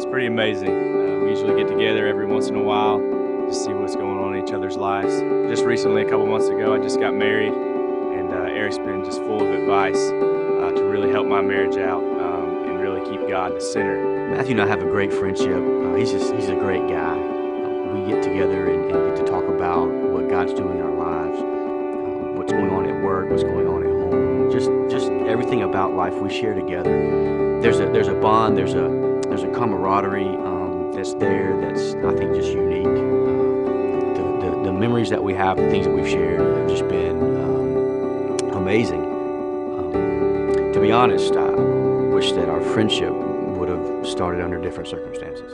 It's pretty amazing. We usually get together every once in a while to see what's going on in each other's lives. Just recently, a couple months ago, I just got married, and Eric's been just full of advice to really help my marriage out and really keep God the center. Matthew and I have a great friendship. He's a great guy. We get together and get to talk about what God's doing in our lives, what's going on at work, what's going on at home, just everything about life we share together. There's a bond, there's a camaraderie that's there that's, I think, just unique. The memories that we have, the things that we've shared have just been amazing. To be honest, I wish that our friendship would have started under different circumstances.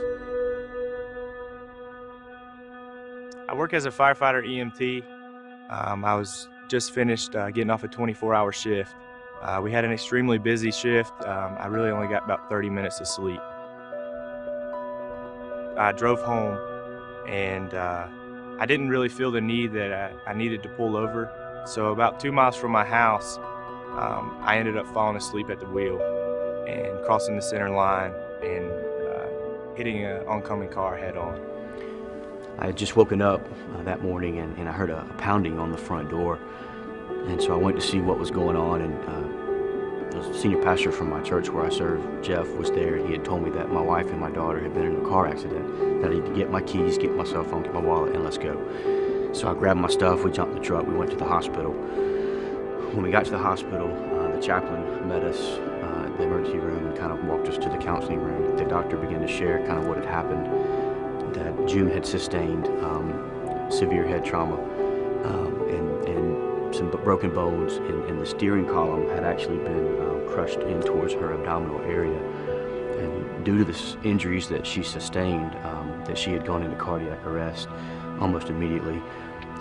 I work as a firefighter EMT. I was just finished getting off a 24-hour shift. We had an extremely busy shift. I really only got about 30 minutes of sleep. I drove home, and I didn't really feel the need that I needed to pull over. So about 2 miles from my house, I ended up falling asleep at the wheel and crossing the center line and hitting an oncoming car head on. I had just woken up that morning and I heard a pounding on the front door. And so I went to see what was going on, and the senior pastor from my church where I serve, Jeff, was there. He had told me that my wife and my daughter had been in a car accident, that I need to get my keys, get my cell phone, get my wallet, and let's go. So I grabbed my stuff, we jumped in the truck, we went to the hospital. When we got to the hospital, the chaplain met us at the emergency room and kind of walked us to the counseling room. The doctor began to share kind of what had happened, that June had sustained severe head trauma and some broken bones, and the steering column had actually been crushed in towards her abdominal area. And due to the injuries that she sustained, that she had gone into cardiac arrest almost immediately.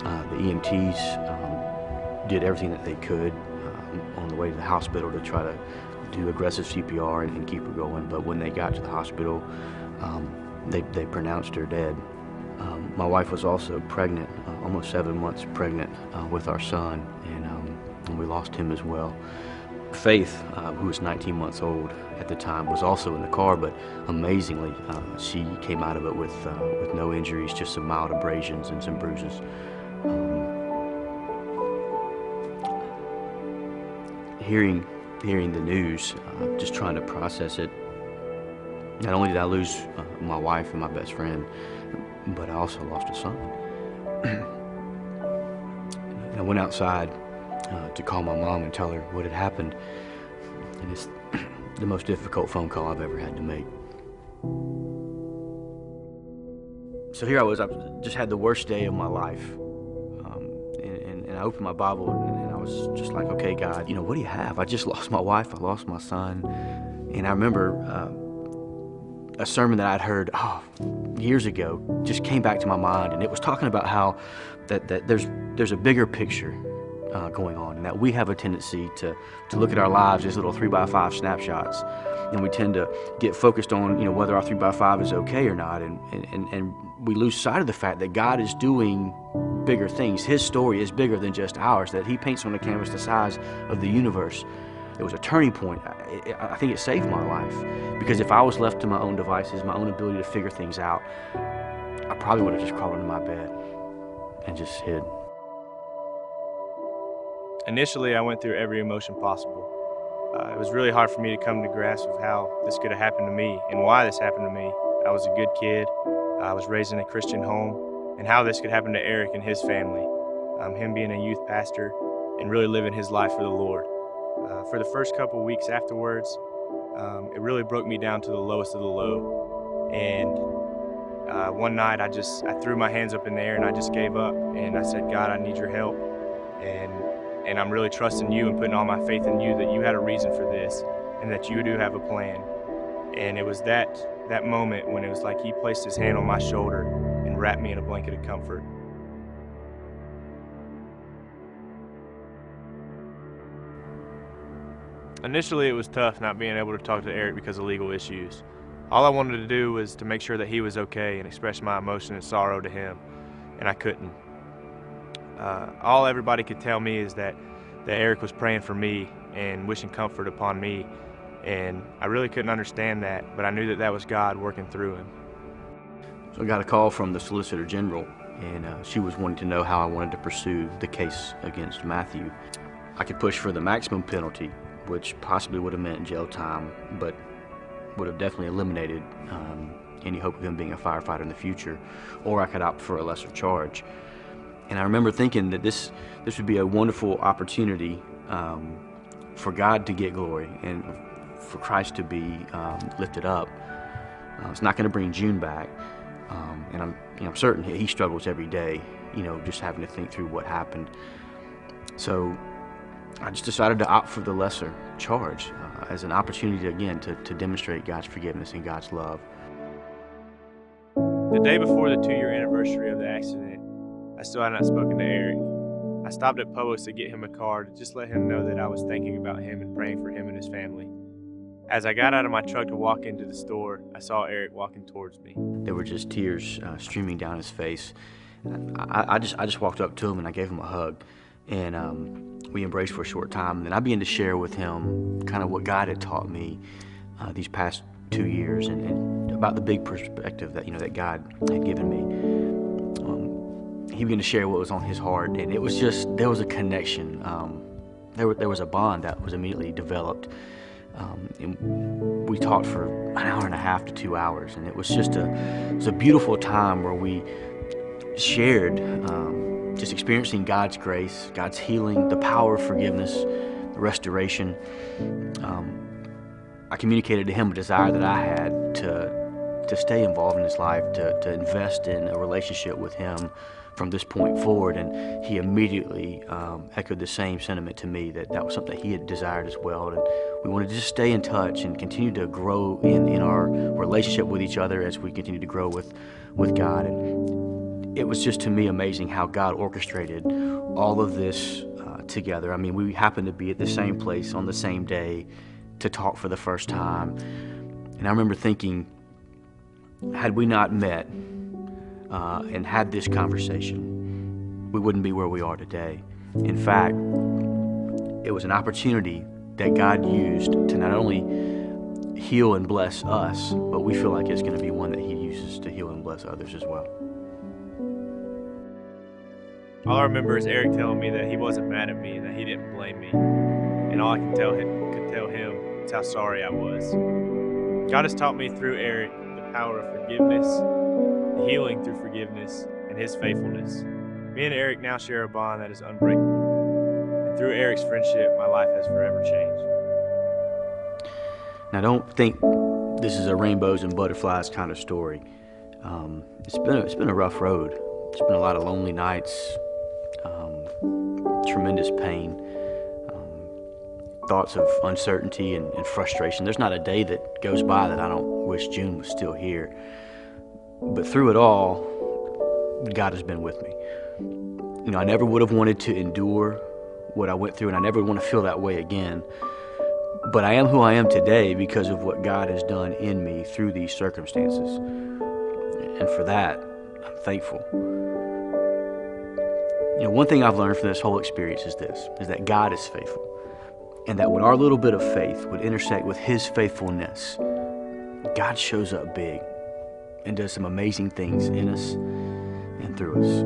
The EMTs did everything that they could on the way to the hospital to try to do aggressive CPR and keep her going. But when they got to the hospital, they pronounced her dead. My wife was also pregnant, almost 7 months pregnant with our son, and we lost him as well. Faith, who was 19 months old at the time, was also in the car, but amazingly, she came out of it with no injuries, just some mild abrasions and some bruises. Hearing the news, just trying to process it. Not only did I lose my wife and my best friend, but I also lost a son. I went outside to call my mom and tell her what had happened, and it's the most difficult phone call I've ever had to make. So here I was, I just had the worst day of my life, and I opened my Bible and I was just like, okay, God, what do you have? I just lost my wife, I lost my son, and I remember a sermon that I'd heard years ago just came back to my mind, and it was talking about how that there's a bigger picture going on, and that we have a tendency to look at our lives as little 3x5 snapshots, and we tend to get focused on whether our 3x5 is okay or not, and we lose sight of the fact that God is doing bigger things. His story is bigger than just ours, that He paints on a canvas the size of the universe. It was a turning point. I think it saved my life, because if I was left to my own devices, my own ability to figure things out, I probably would have just crawled into my bed and just hid. Initially, I went through every emotion possible. It was really hard for me to come to grasp of how this could have happened to me and why this happened to me. I was a good kid. I was raised in a Christian home, and how this could happen to Eric and his family. Him being a youth pastor and really living his life for the Lord. For the first couple weeks afterwards, it really broke me down to the lowest of the low. And one night I threw my hands up in the air and I just gave up. And I said, God, I need your help. And I'm really trusting you and putting all my faith in you, that you had a reason for this and that you do have a plan. And it was that moment when it was like He placed His hand on my shoulder and wrapped me in a blanket of comfort. Initially, it was tough not being able to talk to Eric because of legal issues. All I wanted to do was to make sure that he was okay and express my emotion and sorrow to him, and I couldn't. All everybody could tell me is that Eric was praying for me and wishing comfort upon me, And I really couldn't understand that, but I knew that that was God working through him. So I got a call from the Solicitor General, and she was wanting to know how I wanted to pursue the case against Matthew. I could push for the maximum penalty, which possibly would have meant jail time, but would have definitely eliminated any hope of him being a firefighter in the future, or I could opt for a lesser charge. And I remember thinking that this would be a wonderful opportunity for God to get glory and for Christ to be lifted up. It's not going to bring June back, and I'm certain he struggles every day, just having to think through what happened. So I just decided to opt for the lesser charge as an opportunity again to demonstrate God's forgiveness and God's love. The day before the 2-year anniversary of the accident, I still had not spoken to Eric. I stopped at Publix to get him a card to just let him know that I was thinking about him and praying for him and his family. As I got out of my truck to walk into the store, I saw Eric walking towards me. There were just tears streaming down his face. I just walked up to him and I gave him a hug, and we embraced for a short time. And then I began to share with him kind of what God had taught me these past 2 years, and about the big perspective that that God had given me. He began to share what was on his heart, and it was just, there was a connection. There was a bond that was immediately developed. And we talked for an hour and a half to 2 hours, and it was just it was a beautiful time where we shared just experiencing God's grace, God's healing, the power of forgiveness, the restoration. I communicated to him a desire that I had to stay involved in his life, to invest in a relationship with him from this point forward, and he immediately echoed the same sentiment to me, that was something that he had desired as well. And we wanted to just stay in touch and continue to grow in our relationship with each other as we continue to grow with God. And it was just, to me, amazing how God orchestrated all of this together. I mean, we happened to be at the same place on the same day to talk for the first time. And I remember thinking, had we not met and had this conversation, we wouldn't be where we are today. In fact, it was an opportunity that God used to not only heal and bless us, but we feel like it's going to be one that he uses to heal and bless others as well. All I remember is Eric telling me that he wasn't mad at me and that he didn't blame me. And all I could tell him is how sorry I was. God has taught me through Eric the power of forgiveness, the healing through forgiveness, and his faithfulness. Me and Eric now share a bond that is unbreakable. And through Eric's friendship, my life has forever changed. Now, don't think this is a rainbows and butterflies kind of story. It's been a rough road. It's been a lot of lonely nights, tremendous pain, thoughts of uncertainty and frustration. There's not a day that goes by that I don't wish June was still here. But through it all, God has been with me. I never would have wanted to endure what I went through, and I never want to feel that way again. But I am who I am today because of what God has done in me through these circumstances. And for that, I'm thankful. One thing I've learned from this whole experience is that God is faithful. And that when our little bit of faith would intersect with his faithfulness, God shows up big and does some amazing things in us and through us.